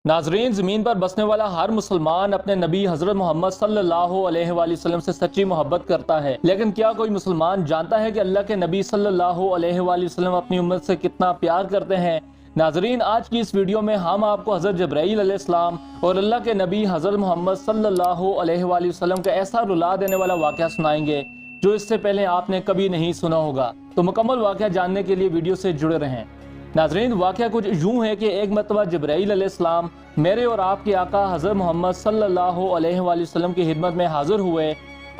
नाजरीन, ज़मीन पर बसने वाला हर मुसलमान अपने नबी हज़रत मोहम्मद सल्लल्लाहु अलैहि वसल्लम से सच्ची मोहब्बत करता है। लेकिन क्या कोई मुसलमान जानता है कि अल्लाह के नबी सल्लल्लाहु अलैहि वसल्लम अपनी उम्मत से कितना प्यार करते हैं? नाजरीन, आज की इस वीडियो में हम आपको हज़रत जब्राईल अलैहिस्सलाम और अल्लाह के नबी हज़रत मोहम्मद सल्लल्लाहु अलैहि वसल्लम का ऐसा रुला देने वाला वाक़या सुनाएंगे जो इससे पहले आपने कभी नहीं सुना होगा। तो मुकम्मल वाक़या जानने के लिए वीडियो से जुड़े रहें। नाजरीन, वाक़या कुछ यूँ है कि एक मरतबा जब्राईल अलैहिस्सलाम मेरे और आपके आका हज़रत मोहम्मद सल्लल्लाहु अलैहि वसल्लम की खिदमत में हाजिर हुए।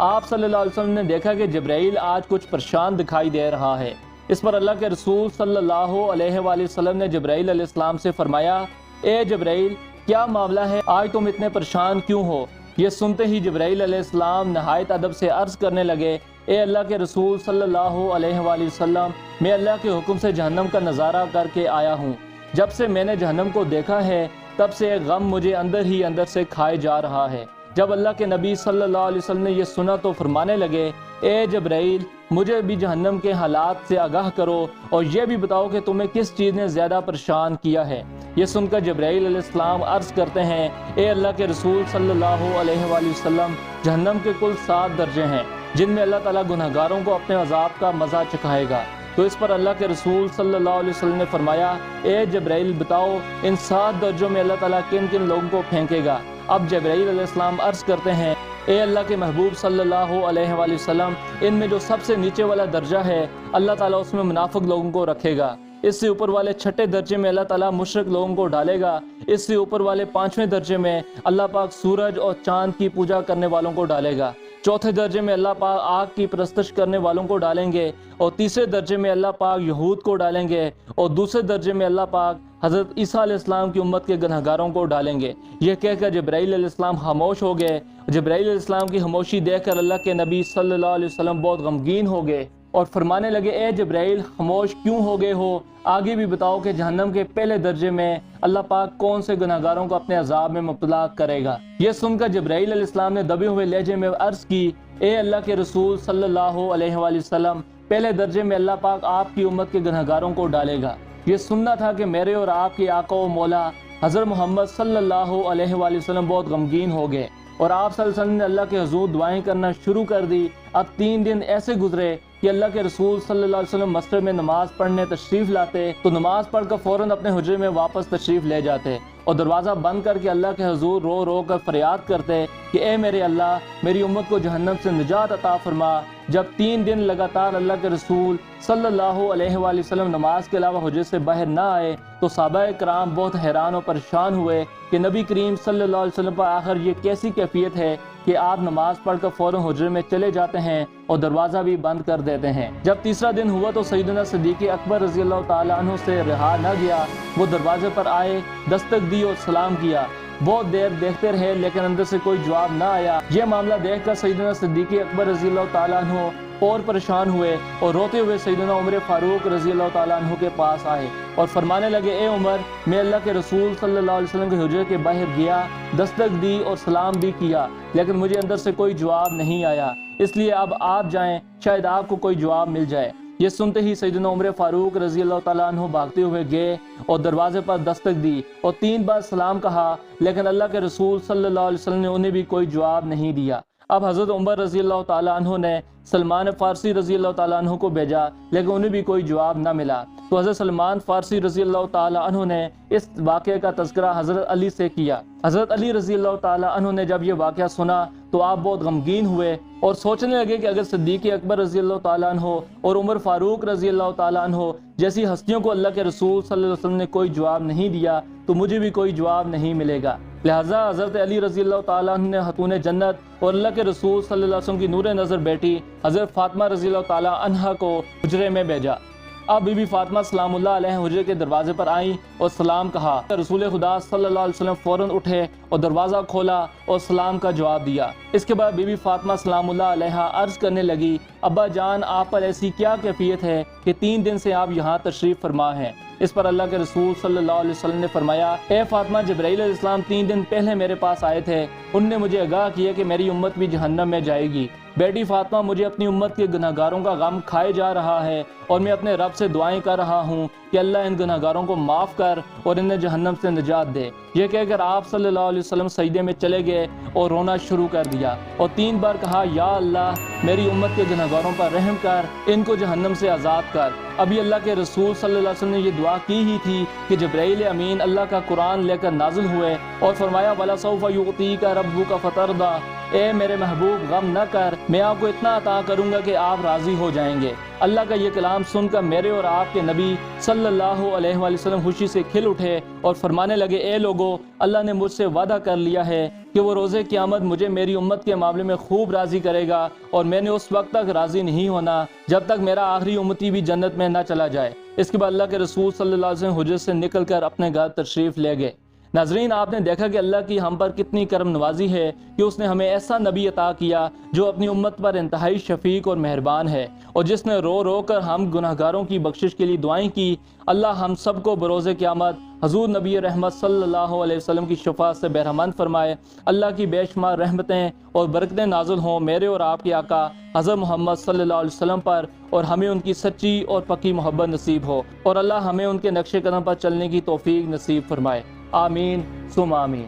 आप सल्लल्लाहु अलैहि वसल्लम ने देखा कि जब्राईल आज कुछ परेशान दिखाई दे रहा है। इस पर अल्लाह के रसूल सल्लल्लाहु अलैहि वसल्लम ने जब्राईल अलैहिस्सलाम से फरमाया, ए जब्राईल, क्या मामला है, आज तुम इतने परेशान क्यों हो? ये सुनते ही जब्राईल अलैहिस्सलाम नहायत अदब से अर्ज़ करने लगे, ए अल्लाह के रसूल सल्लल्लाहु अलैहि वसल्लम, मैं अल्लाह के हुक्म से जहन्नम का नज़ारा करके आया हूँ। जब से मैंने जहन्नम को देखा है तब से एक गम मुझे अंदर ही अंदर से खाए जा रहा है। जब अल्लाह के नबी सल्लल्लाहु अलैहि वसल्लम ने यह सुना तो फरमाने लगे, ए जब्राईल, मुझे भी जहन्नम के हालात से आगाह करो और यह भी बताओ कि तुम्हें किस चीज़ ने ज़्यादा परेशान किया है। ये सुनकर जब्राईल अलैहिस्सलाम अर्ज़ करते हैं, ए अल्लाह के रसूल सल्लल्लाहु अलैहि वसल्लम, जहन्नम के कुल 7 दर्जे हैं जिनमें अल्लाह ताला गुनहगारों को अपने अज़ाब का मज़ा चखाएगा। तो इस पर अल्लाह के रसूल सल्लल्लाहु अलैहि वसल्लम ने फरमाया, ए जब्राईल, बताओ इन 7 दर्जों में अल्लाह ताला किन किन लोगों को फेंकेगा? अब जब्राईल अलैहिस्सलाम अर्ज़ करते हैं, ए अल्लाह के महबूब सल्लल्लाहु अलैहि वसल्लम, इनमें जो सबसे नीचे वाला दर्जा है अल्लाह ताला उसमें मुनाफिक लोगों को रखेगा। इससे ऊपर वाले 6ठे दर्जे में अल्लाह ताला मुशरिक लोगों को डालेगा। इससे ऊपर वाले 5वें दर्जे में अल्लाह पाक सूरज और चांद की पूजा करने वालों को डालेगा। चौथे दर्जे में अल्लाह पाक आग की परस्तिश करने वालों को डालेंगे और तीसरे दर्जे में अल्लाह पाक यहूद को डालेंगे और दूसरे दर्जे में अल्लाह पाक हज़रत ईसा अलैहिस्सलाम की उम्मत के गुनहगारों को डालेंगे। यह कहकर जब्राईल अलैहिस्सलाम खामोश हो गए। जब्राईल अलैहिस्सलाम की खामोशी देखकर अल्लाह के नबी सल्लल्लाहु अलैहि वसल्लम बहुत गमगीन हो गए और फरमाने लगे, ए जब्राईल, खामोश क्यों हो गए हो? आगे भी बताओ कि जहन्नम के पहले दर्जे में अल्लाह पाक कौन से गुनहगारों को अपने अजाब में मुब्तला करेगा। यह सुनकर जब्राईल अलैहिस्सलाम ने दबे हुए लहजे में अर्ज़ की, ए अल्लाह के रसूल सल्लल्लाहु अलैहि वसल्लम, पहले दर्जे में अल्लाह पाक आपकी उम्मत के गुनहगारों को डालेगा। ये सुनना था कि मेरे और आपके आका व मौला हज़रत मोहम्मद सल्लल्लाहु अलैहि वसल्लम बहुत गमगीन हो गए और आप सल्लल्लाहु अलैहि वसल्लम ने अल्लाह के हुज़ूर दुआएं करना शुरू कर दी। अब 3 दिन ऐसे गुजरे कि अल्लाह के रसूल सल्लल्लाहु अलैहि वसल्लम मस्जिद में नमाज पढ़ने तशरीफ लाते तो नमाज पढ़कर फ़ौरन अपने हुजरे में वापस तशरीफ ले जाते और दरवाज़ा बंद करके अल्लाह के हुजूर रो रो कर फरियाद करते कि ए मेरे अल्लाह, मेरी उम्मत को जहन्नम से निजात अता फरमा। जब 3 दिन लगातार अल्लाह के रसूल सल्लल्लाहु अलैहि वसल्लम नमाज के अलावा हुजरे से बाहर ना आए तो सहाबाए कराम बहुत हैरान और परेशान हुए कि नबी करीम सल्लल्लाहु अलैहि वसल्लम पर आखिर ये कैसी कैफियत है कि आप नमाज पढ़कर फ़ौरन हुजरे में चले जाते हैं और दरवाज़ा भी बंद कर देते हैं। जब तीसरा दिन हुआ तो सैयदना सिद्दीक़ अकबर रज़ी अल्लाह ताला अन्हु से रहा न गया। वो दरवाजे पर आए, दस्तक दी और सलाम किया। बहुत देर देखते रहे लेकिन अंदर से कोई जवाब ना आया। यह मामला देखकर सैयदना सिद्दीक़ अकबर रज़ी अल्लाह ताला अन्हु और परेशान हुए और रोते हुए सैयदना उमर फारूक रज़ी अल्लाह ताला अन्हु के पास आए और फरमाने लगे, ए उमर, मैं अल्लाह के रसूल सल्लल्लाहु अलैहि वसल्लम के हुजरे के बाहर गया, दस्तक दी और सलाम भी किया, लेकिन मुझे अंदर से कोई जवाब नहीं आया, इसलिए अब आप जाएं, शायद आपको कोई जवाब मिल जाए। ये सुनते ही सैयदना उमर फारूक रज़ी अल्लाह ताला अन्हु भागते हुए गए और दरवाजे पर दस्तक दी और 3 बार सलाम कहा, लेकिन अल्लाह के रसूल सल्लल्लाहु अलैहि वसल्लम ने उन्हें भी कोई जवाब नहीं दिया। अब हज़रत उमर रज़ी अल्लाह ताला अन्हु ने सलमान फ़ारसी रज़ी अल्लाह ताला अन्हु को भेजा, लेकिन उन्हें भी कोई जवाब न मिला। तो हज़रत सलमान फ़ारसी रज़ी अल्लाह ताला अन्हु ने इस वाक़े का तज़किरा हज़रत अली से किया। हज़रत अली रज़ी अल्लाह ताला अन्हु ने जब ये वाक़या सुना तो आप बहुत गमगीन हुए और सोचने लगे कि अगर सिद्दीक़ अकबर रज़ी अल्लाह ताला अन्हु और उमर फ़ारूक रज़ी अल्लाह ताला अन्हु जैसी हस्तियों को अल्लाह के रसूल सल्लल्लाहु अलैहि वसल्लम ने कोई जवाब नहीं दिया तो मुझे भी कोई जवाब नहीं मिलेगा। लिहाजा हज़रत अली रज़ी अल्लाह ताला अन्हु ने हतून जन्नत और अल्लाह के रसूल सल्लल्लाहु अलैहि वसल्लम की नूर नज़र बेटी हज़रत फ़ातिमा रज़ी अल्लाह ताला अन्हा को हुजरे में भेजा। अब बीबी फातिमा सलामुल्लाह अलैहा हुजरे के दरवाजे पर आई और सलाम कहा। रसूल खुदा सल्लल्लाहु अलैहि वसल्लम फ़ौरन उठे और दरवाज़ा खोला और सलाम का जवाब दिया। इसके बाद बीबी फातिमा सलामुल्लाह अलैहा अर्ज़ करने लगी, अब्बा जान, आप पर ऐसी क्या कैफियत है कि 3 दिन से आप यहाँ तशरीफ़ फरमा हैं? इस पर अल्लाह के रसूल सल्लल्लाहु अलैहि वसल्लम ने फरमाया, ए फातिमा, जब्राईल अलैहिस्सलाम 3 दिन पहले मेरे पास आए थे। उनने मुझे आगाह किया कि मेरी उम्मत भी जहन्नम में जाएगी। बेटी फातिमा, मुझे अपनी उम्मत के गुनहगारों का गम खाए जा रहा है और मैं अपने रब से दुआएं कर रहा हूँ کہ اللہ ان گناہگاروں کو معاف کر اور انہیں جہنم سے نجات دے۔ یہ کہہ کر آپ صلی اللہ علیہ وسلم سجدے میں چلے گئے اور رونا شروع کر دیا اور 3 بار کہا، یا اللہ میری امت کے گناہگاروں پر رحم کر، ان کو جہنم سے آزاد کر۔ ابھی اللہ کے رسول صلی اللہ علیہ وسلم نے یہ دعا کی ہی تھی کہ جبرائیل امین اللہ کا قرآن لے کر نازل ہوئے اور فرمایا، وَلَسَوْفَ يُعْطِيكَ رَبُّكَ فَتَرْضَىٰ، اے میرے محبوب غم نہ کر، میں آپ کو اتنا عطا کروں گا کہ آپ راضی ہو جائیں گے۔ اللہ کا یہ کلام سن کر میرے اور آپ کے نبی صلی اللہ علیہ وآلہ وسلم خوشی سے کھل اٹھے اور فرمانے لگے، اے لوگو، اللہ نے مجھ سے وعدہ کر لیا ہے کہ وہ روز قیامت مجھے میری امت کے معاملے میں خوب راضی کرے گا، اور میں نے اس وقت تک راضی نہیں ہونا جب تک میرا آخری امتی بھی جنت میں نہ چلا جائے۔ اس کے بعد اللہ کے رسول صلی اللہ علیہ وسلم حجرت سے نکل کر اپنے گھر تشریف لے گئے۔ ناظرین، آپ نے دیکھا کہ اللہ کی ہم پر کتنی کرم نوازی ہے کہ اس نے ہمیں ایسا نبی عطا کیا جو اپنی امت پر انتہائی شفیق اور مہربان ہے، اور جس نے رو رو کر ہم گناہگاروں کی بخشش کے لیے دعائیں کی۔ اللہ ہم سب کو بروز قیامت حضور نبی رحمت صلی اللہ علیہ وسلم کی شفاعت سے بہرمند فرمائے۔ اللہ کی بے شمار رحمتیں اور برکتیں نازل ہوں میرے اور آپ کے آقا حضرت محمد صلی اللہ علیہ وسلم پر، اور ہمیں ان کی سچی اور پکی محبت نصیب ہو، اور اللہ ہمیں ان کے نقش قدم پر چلنے کی توفیق نصیب فرمائے۔ آمین ثم آمین۔